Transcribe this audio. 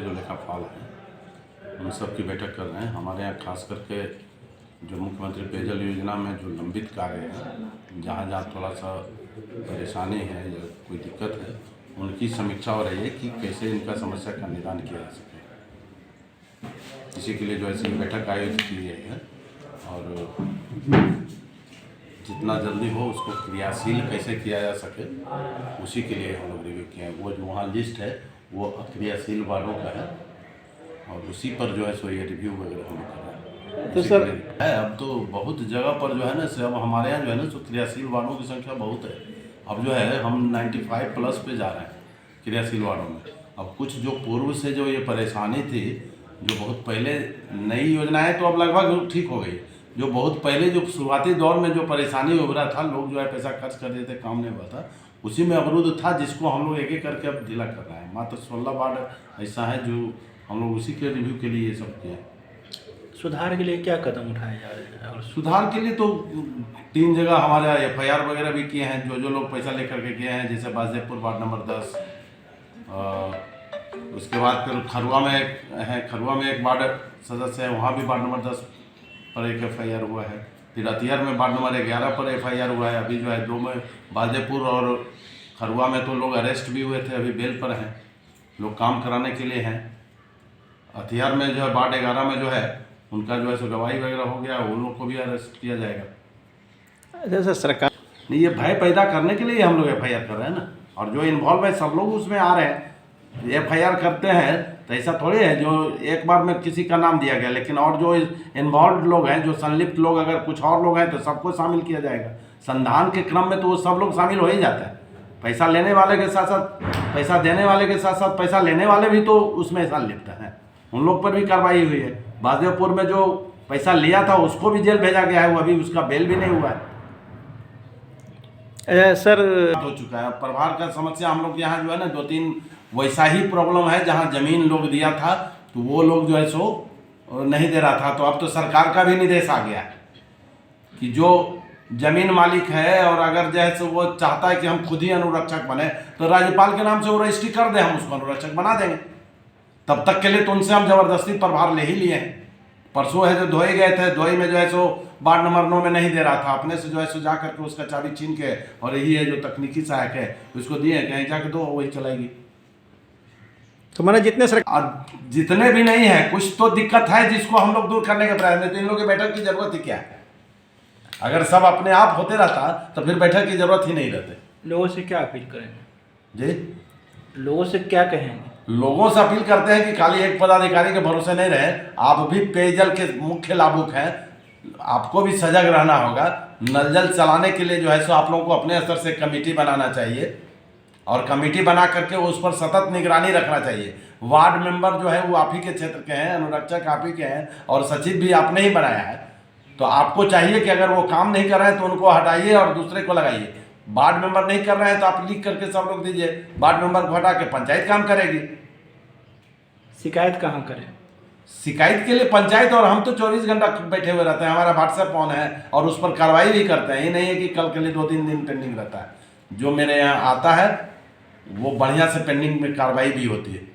जो लेखापाल हैं उन सब की बैठक कर रहे हैं। हमारे यहाँ खास करके जो मुख्यमंत्री पेयजल योजना में जो लंबित कार्य हैं, जहाँ जहाँ थोड़ा सा परेशानी है या कोई दिक्कत है, उनकी समीक्षा हो रही है कि कैसे इनका समस्या का निदान किया जा सके। इसी के लिए जो ऐसी बैठक आयोजित की गई है और जितना जल्दी हो उसको क्रियाशील कैसे किया जा सके उसी के लिए हम लोग रिव्यू किए हैं। वो जो वहाँ लिस्ट है वो अक्रियाशील वार्डों का है और उसी पर जो है सो ये रिव्यू वगैरह हम लोग कर रहे हैं। तो सर है अब तो बहुत जगह पर जो है ना अब हमारे यहाँ जो है ना सो क्रियाशील वार्डों की संख्या बहुत है। अब जो है हम 95 प्लस पे जा रहे हैं क्रियाशील वार्डों में। अब कुछ जो पूर्व से जो ये परेशानी थी, जो बहुत पहले नई योजनाएं तो अब लगभग ठीक हो गई। जो बहुत पहले जो शुरुआती दौर में जो परेशानी उभरा था, लोग जो है पैसा खर्च कर देते, काम नहीं हुआ था, उसी में अवरुद्ध था, जिसको हम लोग एक एक करके अब ढीला कर रहे हैं। मात्र 16 वार्ड ऐसा है जो हम लोग उसी के रिव्यू के लिए ये सब किए हैं। सुधार के लिए क्या कदम उठाए जा रहे हैं? और सुधार के लिए तो 3 जगह हमारे FIR वगैरह भी किए हैं, जो लोग पैसा लेकर के किए हैं, जैसे बाजेपुर वार्ड नंबर 10, उसके बाद फिर खरुआ में एक वार्ड सदस्य है, वहाँ भी वार्ड नंबर 10 पर एक FIR हुआ है। फिर अतिहर में वार्ड नंबर 11 पर FIR हुआ है। अभी जो है 2 में बाजेपुर और खरुआ में तो लोग अरेस्ट भी हुए थे, अभी बेल पर हैं, लोग काम कराने के लिए हैं। अतिहर में जो है वार्ड 11 में जो है उनका जो है सो गवाही वगैरह हो गया, उन लोग को भी अरेस्ट किया जाएगा। जैसे सरकार नहीं, ये भय पैदा करने के लिए हम लोग FIR कर रहे हैं ना, और जो इन्वॉल्व है सब लोग उसमें आ रहे हैं। FIR करते हैं तो ऐसा थोड़ी है जो एक बार में किसी का नाम दिया गया, लेकिन और जो इन्वॉल्व लोग हैं, जो संलिप्त लोग, अगर कुछ और लोग हैं तो सबको शामिल किया जाएगा। संधान के क्रम में तो वो सब लोग शामिल हो ही जाते हैं। पैसा लेने वाले के साथ साथ पैसा देने वाले के साथ साथ पैसा लेने वाले भी तो उसमें संलिप्त हैं, उन लोग पर भी कार्रवाई हुई है। बाजेपुर में जो पैसा लिया था उसको भी जेल भेजा गया है, वो अभी उसका बेल भी नहीं हुआ है। सर हो चुका है प्रभार का समस्या। हम लोग यहाँ जो है ना 2-3 वैसा ही प्रॉब्लम है, जहाँ जमीन लोग दिया था तो वो लोग जो है सो नहीं दे रहा था। तो अब तो सरकार का भी निर्देश आ गया कि जो जमीन मालिक है और अगर जैसे वो चाहता है कि हम खुद ही अनुरक्षक बने तो राज्यपाल के नाम से वो रजिस्ट्री कर दे, हम उसको अनुरक्षक बना देंगे। तब तक के लिए तो उनसे हम जबरदस्ती प्रभार ले ही लिए हैं। परसों है जो धोए गए थे, धोई में जो है सो वार्ड नंबर 9 में नहीं दे रहा था, अपने से जो है सो जा करके उसका चाबी छीन के, और यही है जो तकनीकी सहायक है उसको दिए, कहीं जाके दो वही चलाएगी। तो मैंने जितने भी नहीं है, कुछ तो दिक्कत है जिसको हम लोग दूर करने का प्रयास में, तो इन लोगों की बैठक की जरूरत ही क्या है? अगर सब अपने आप होते रहता तो फिर बैठक की जरूरत ही नहीं रहती। लोगों से क्या अपील करेंगे जी, लोगों से क्या कहेंगे? लोगों से अपील करते हैं कि खाली एक पदाधिकारी के भरोसे नहीं रहे। आप भी पेयजल के मुख्य लाभुक हैं, आपको भी सजग रहना होगा। नल जल चलाने के लिए जो है सो आप लोगों को अपने स्तर से कमेटी बनाना चाहिए, और कमेटी बना करके उस पर सतत निगरानी रखना चाहिए। वार्ड मेंबर जो है वो आप ही के क्षेत्र के हैं, अनुरक्षक आप ही के हैं, और सचिव भी आपने ही बनाया है। तो आपको चाहिए कि अगर वो काम नहीं कर रहे हैं तो उनको हटाइए और दूसरे को लगाइए। वार्ड मेंबर नहीं कर रहे हैं तो आप लिख करके सब लोग दीजिए, वार्ड मेंबर को हटा के पंचायत काम करेगी। शिकायत कहाँ करें? शिकायत के लिए पंचायत, और हम तो 24 घंटा बैठे हुए रहते हैं, हमारा व्हाट्सएप ऑन है और उस पर कार्रवाई भी करते हैं। ये नहीं है कि कल के लिए 2-3 दिन पेंडिंग रहता है। जो मेरे यहाँ आता है वो बढ़िया से पेंडिंग में कार्रवाई भी होती है।